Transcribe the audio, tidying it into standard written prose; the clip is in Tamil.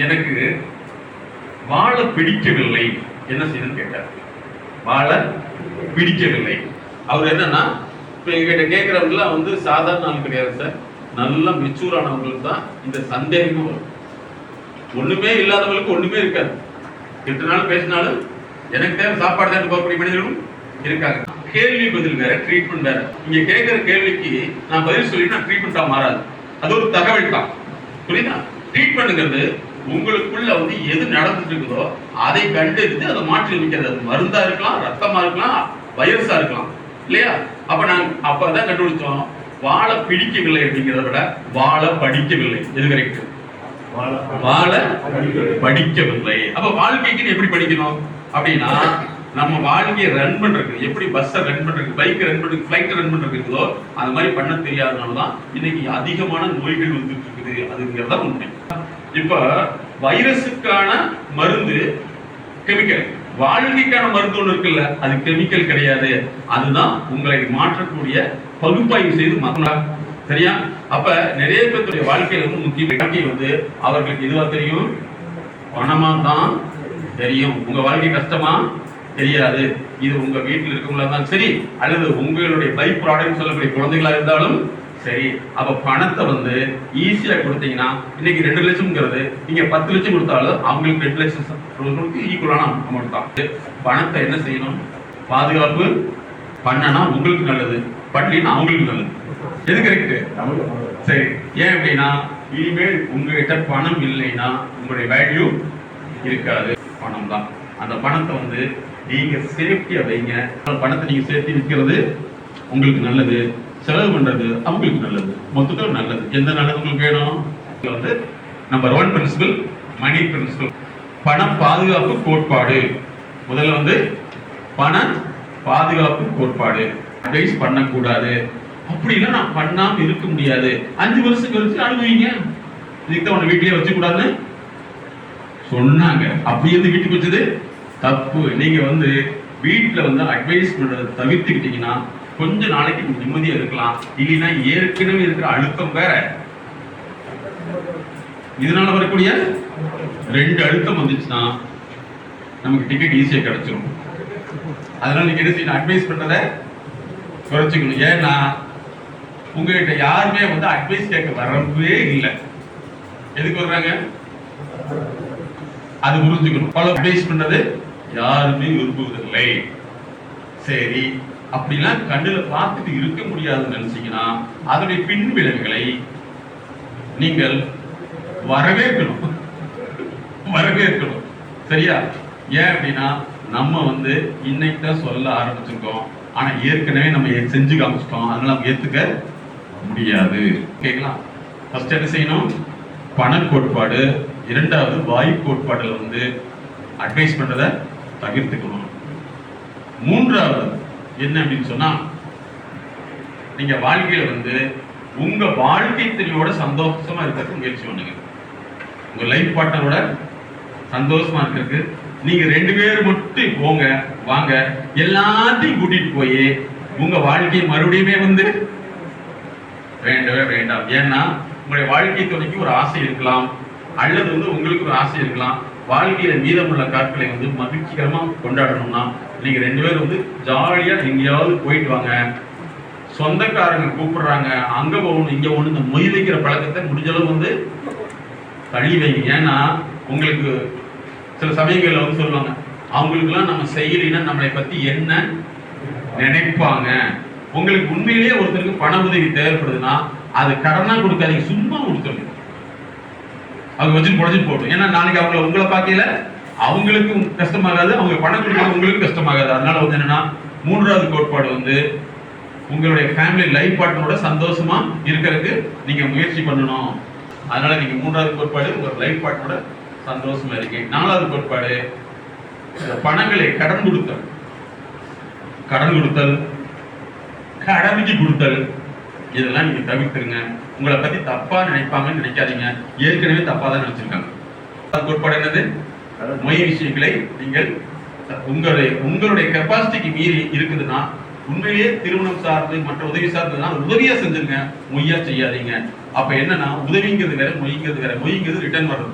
எனக்கு வாழ பிடிக்கவில்லை, என்ன செய்யணும்னு கேட்டார். வாழ பிடிக்கவில்லை. அவர் என்னன்னா, இப்போ எங்கிட்ட கேட்குறவங்களாம் வந்து சாதாரண ஆள் கிடையாது சார், நல்லா மெச்சூர் ஆனவங்களுக்கு தான் இந்த சந்தேகமும் வரும். ஒண்ணுமே இல்லாதவங்களுக்கு ஒண்ணுமே இருக்காது. எட்டு நாள் பேசினாலும் எனக்கு தேவை சாப்பாடு தான் போகக்கூடிய மனிதர்களும் இருக்காங்க. கேள்வி பதில் வேற, ட்ரீட்மெண்ட் வேற. இங்க கேட்கிற கேள்விக்கு நான் பதில் சொல்லினா ட்ரீட்மெண்டா மாறாது. அது ஒரு தகவல் தான், புரியுதா? ட்ரீட்மெண்ட்ங்கிறது உங்களுக்குள்ள வந்து எது நடந்துட்டு இருக்குதோ அதை கண்டறிந்து அதை மாற்றி அமைக்கிறது. அது மருந்தா இருக்கலாம், ரத்தமா இருக்கலாம், வைரஸா இருக்கலாம், இல்லையா? அப்ப நாங்க அப்பதான் கண்டுபிடிச்சோம், வாழ பிடிக்கவில்லை அப்படிங்கிறத விட வாழ படிக்கவில்லை. எது கரெக்ட்? வாழ படிக்கவில்லை. அப்ப வாழ்க்கைக்கு எப்படி படிக்கணும் அப்படின்னா, நம்ம வாழ்க்கையை ரன் பண்றது, எப்படி பஸ்ஸை ரன் பண்றது, பைக் ரன் பண்றது, ஃபிளைட் ரன் பண்றது இருக்குதோ அது மாதிரி பண்ண தெரியாதனாலதான் இன்னைக்கு அதிகமான நோய்கள் வந்துட்டு இருக்குது. அதுங்கிறதா உண்மை. இப்ப வைரஸுக்கான மருந்து கெமிக்கல், வாழ்க்கைக்கான மருந்து ஒண்ணு இருக்குல்ல, அது கெமிக்கல் கிடையாது. அதுதான் உங்களை மாற்றக்கூடிய பகுப்பாய்வு செய்து மாற்றலாம். சரியா? அப்ப நிறைய பேருடைய வாழ்க்கையில வந்து முக்கிய வாழ்க்கை வந்து அவர்களுக்கு இதுவா தெரியும், பணமா தான் தெரியும். உங்க வாழ்க்கை கஷ்டமா தெரியாது. இது உங்க வீட்டில் இருக்கவங்களா இருந்தாலும் சரி, அல்லது உங்களுடைய பை ப்ராடக்ட் சொல்லக்கூடிய குழந்தைகளா இருந்தாலும் சரி. அப்ப பணத்தை வந்து ஈஸியா கொடுத்தீங்கன்னா, இன்னைக்கு 2 லட்சம்ங்கிறது நீங்க 10 லட்சம் கொடுத்தாலும் அவங்களுக்கு 2 லட்சம் ஈக்குவலான அமௌண்ட் தான். பணத்தை என்ன செய்யணும்? பாதுகாப்பு பண்ணனா உங்களுக்கு நல்லது, பண்ணலின்னா அவங்களுக்கு நல்லது. எது கரெக்ட்? சரி. ஏன் அப்படின்னா, இனிமேல் உங்ககிட்ட பணம் இல்லைன்னா உங்களுடைய வேல்யூ இருக்காது. பணம் தான். அந்த பணத்தை வந்து நீங்க சேஃப்டியா வைங்க. பணத்தை நீங்க சேர்த்து விற்கிறது உங்களுக்கு நல்லது, செலவு பண்றது அவங்களுக்கு நல்லது, மொத்தத்தில் நல்லது. எந்த நல்லது உங்களுக்கு வேணும்? வந்து நம்பர் 1 பிரின்சிபல், மணி பிரின்சிபல், பண பாதுகாப்பு கோட்பாடு. முதல்ல வந்து பண பாதுகாப்பு கோட்பாடு. அட்வைஸ் பண்ணக்கூடாது. அப்படின்னா நான் பண்ணாம இருக்க முடியாது. 5 வருஷம் கழிச்சு அனுபவிங்க. இதுக்கு உன்னை வீட்டிலேயே வச்சு கூடாதுன்னு சொன்னாங்க. அப்படி இருந்து வீட்டுக்கு வச்சது தப்பு. நீங்க வந்து வீட்டுல வந்து அட்வைஸ் பண்றதை தவிர்த்துக்கிட்டீங்கன்னா கொஞ்ச நாளைக்கு நிம்மதியா இருக்கலாம். இல்லைன்னா ஏற்கனவே இருக்கிற அழுத்தம் வேற, இதனால வரக்கூடிய 2 அழுத்தம் வந்துச்சுன்னா நமக்கு டிக்கெட் ஈஸியா கிடைச்சிடும். அதனால நீங்க என்ன செய்யணும்? அட்வைஸ் பண்றதை குறைச்சிக்கணும். ஏன்னா உங்ககிட்ட யாருமே வந்து அட்வைஸ் கேட்க வரவே இல்லை. எதுக்கு வர்றாங்க? அது புரிஞ்சுக்கணும். பல அட்வைஸ் பண்றது யாருமே விரும்புவதில்லை. சரி, அப்படிலாம் கண்ணுல பார்த்துட்டு இருக்க முடியாதுன்னு நினைச்சீங்கன்னா அதனுடைய பின் விளைவுகளை நீங்கள் வரவேற்கணும். வரவேற்கணும். சரியா? ஏன் அப்படின்னா, நம்ம வந்து இன்னைக்கு தான் சொல்ல ஆரம்பிச்சிருக்கோம், ஆனா ஏற்கனவே நம்ம செஞ்சு காமிச்சிட்டோம். அதனால நம்ம ஏத்துக்க முடியாது. கேட்கலாம். ஃபர்ஸ்ட் என்ன செய்யணும்? பண கோட்பாடு. 2வது வாயு கோட்பாடுல வந்து அட்வைஸ் பண்றதை தவிர்த்துக்கணும். 3வது என்ன அப்படின்னு சொன்னா, நீங்க வாழ்க்கையில வந்து உங்க வாழ்க்கை துணையோட சந்தோஷமா இருக்கிறதுக்கு முயற்சி பண்ணுங்க. உங்க லைஃப் பார்ட்னரோட சந்தோஷமா இருக்கிறதுக்கு நீங்க 2 பேர் மட்டும் போங்க வாங்க, எல்லாத்தையும் கூட்டிட்டு போய் உங்க வாழ்க்கையை மறுபடியுமே வந்து வேண்டவே வேண்டாம். ஏன்னா உங்களுடைய வாழ்க்கை துணைக்கு ஒரு ஆசை இருக்கலாம், அல்லது வந்து உங்களுக்கு ஒரு ஆசை இருக்கலாம். வாழ்க்கையில மீதமுள்ள காட்களை வந்து மகிழ்ச்சிகரமா கொண்டாடணும்னா நீங்க 2 பேரும் வந்து ஜாலியா எங்கேயாவது போயிட்டு வாங்க. சொந்தக்காரங்க கூப்பிடுறாங்க, அங்க போகணும் இங்க போகணும், இந்த மொய் வைக்கிற பழக்கத்தை முடிஞ்ச அளவு வந்து தள்ளி வைங்க. ஏன்னா உங்களுக்கு சில சமயங்கள்ல வந்து சொல்லுவாங்க, அவங்களுக்கு எல்லாம் நம்ம செய்யலைன்னா நம்மளை பத்தி என்ன நினைப்பாங்க. உங்களுக்கு உண்மையிலேயே ஒருத்தருக்கு பண உதவி தேவைப்படுதுன்னா அது கடனா கொடுக்காதீங்க, சும்மா கொடுத்துருங்க. அவங்க வச்சு குறைச்சிட்டு போட்டோம். ஏன்னா நாளைக்கு அவங்கள உங்களை பார்க்கல அவங்களுக்கும் கஷ்டமாகாது, அவங்க பணம் கொடுக்க உங்களுக்கும் கஷ்டமாகாது. அதனால வந்து என்னன்னா, 3வது கோட்பாடு வந்து உங்களுடைய ஃபேமிலி லைஃப் பார்ட்னரோட சந்தோஷமா இருக்கிறதுக்கு நீங்க முயற்சி பண்ணணும். அதனால நீங்க 3வது கோட்பாடு உங்க லைஃப் பார்ட்னரோட சந்தோஷமா இருக்கு. 4வது கோட்பாடு பணங்களை கடன் கொடுத்தல். கடன் கொடுத்தல், கடமைக்கு கொடுத்தல், இதெல்லாம் நீங்க தவிர்த்துருங்க. உங்களை பத்தி தப்பா நினைப்பாங்கன்னு நினைக்காதீங்க. ஏற்கனவே தப்பா தான் நினைச்சிருக்காங்க. கோட்பாடு என்னது? மொய் விஷயங்களை நீங்கள் உங்களுடைய கெப்பாசிட்டிக்கு மீறி இருக்குதுன்னா உண்மையிலேயே திருமணம் சார்ந்து மற்ற உதவி சார்ந்ததுன்னா உதவியா செஞ்சிருங்க, மொய்யா செய்யாதீங்க. அப்ப என்னன்னா, உதவிங்கிறது வேற, மொய்ங்கிறது வேற. மொய்ங்கிறது ரிட்டர்ன் வர்றது.